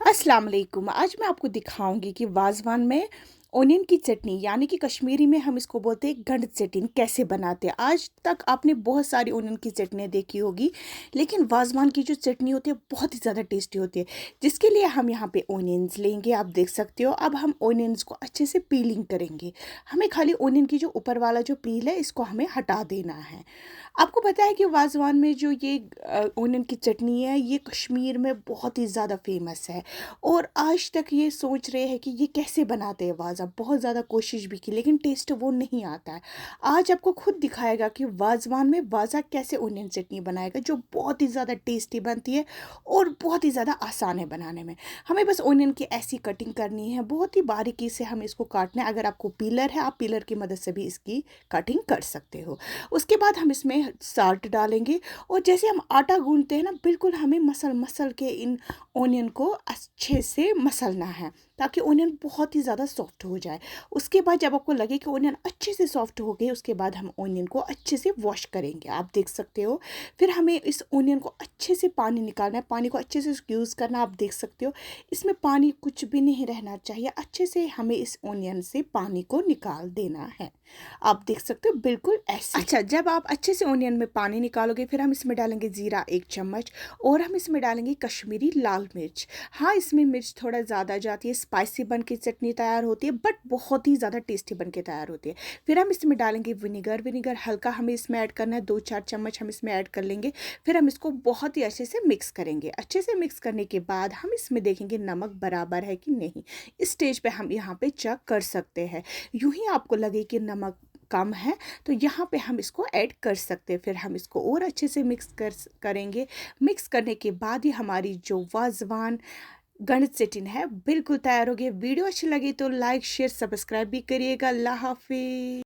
अस्सलाम वालेकुम। आज मैं आपको दिखाऊंगी कि वाज़वान में ओनियन की चटनी यानी कि कश्मीरी में हम इसको बोलते हैं गंढ चटनी कैसे बनाते हैं। आज तक आपने बहुत सारी ओनियन की चटनियाँ देखी होगी, लेकिन वाज़वान की जो चटनी होती है बहुत ही ज़्यादा टेस्टी होती है। जिसके लिए हम यहाँ पे ओनियंस लेंगे, आप देख सकते हो। अब हम ओनियंस को अच्छे से पीलिंग करेंगे। हमें खाली ओनियन की जो ऊपर वाला जो पील है इसको हमें हटा देना है। आपको पता है कि वाज़वान में जो ये ओनियन की चटनी है ये कश्मीर में बहुत ही ज़्यादा फेमस है। और आज तक ये सोच रहे हैं कि ये कैसे बनाते हैं वाज़ा, बहुत ज़्यादा कोशिश भी की लेकिन टेस्ट वो नहीं आता है। आज आपको खुद दिखाएगा कि वाज़वान में वाज़ा कैसे ओनियन चटनी बनाएगा जो बहुत ही ज़्यादा टेस्टी बनती है और बहुत ही ज़्यादा आसान है बनाने में। हमें बस ओनियन की ऐसी कटिंग करनी है, बहुत ही बारीकी से हमें इसको काटना है। अगर आपको पीलर है आप पीलर की मदद से भी इसकी कटिंग कर सकते हो। उसके बाद हम इसमें साल्ट डालेंगे और जैसे हम आटा गूंथते हैं ना, बिल्कुल हमें मसल मसल के इन ओनियन को अच्छे से मसलना है ताकि ओनियन बहुत ही ज़्यादा सॉफ्ट हो जाए। उसके बाद जब आपको लगे कि ओनियन अच्छे से सॉफ्ट हो गए, उसके बाद हम ओनियन को अच्छे से वॉश करेंगे, आप देख सकते हो। फिर हमें इस ओनियन को अच्छे से पानी निकालना है, पानी को अच्छे से यूज़ करना, आप देख सकते हो। इसमें पानी कुछ भी नहीं रहना चाहिए, अच्छे से हमें इस ओनियन से पानी को निकाल देना है। आप देख सकते हो बिल्कुल ऐसे। अच्छा, जब आप अच्छे से ओनियन में पानी निकालोगे फिर हम इसमें डालेंगे ज़ीरा 1 चम्मच और हम इसमें डालेंगे कश्मीरी लाल मिर्च। हाँ, इसमें मिर्च थोड़ा ज़्यादा जाती है, स्पाइसी बन के चटनी तैयार होती है, बट बहुत ही ज़्यादा टेस्टी बन के तैयार होती है। फिर हम इसमें डालेंगे विनेगर, विनेगर हल्का हमें इसमें ऐड करना है, 2-4 चम्मच हम इसमें ऐड कर लेंगे। फिर हम इसको बहुत ही अच्छे से मिक्स करेंगे। अच्छे से मिक्स करने के बाद हम इसमें देखेंगे नमक बराबर है कि नहीं। इस स्टेज पे हम यहाँ पे चेक कर सकते हैं। यूं ही आपको लगे कि नमक कम है तो यहाँ पे हम इसको ऐड कर सकते हैं। फिर हम इसको और अच्छे से करेंगे। मिक्स करने के बाद ही हमारी जो वाज़वान गणित चटनी है बिल्कुल तैयार हो गई। वीडियो अच्छी लगी तो लाइक शेयर सब्सक्राइब भी करिएगा। अल्लाह हाफिज़।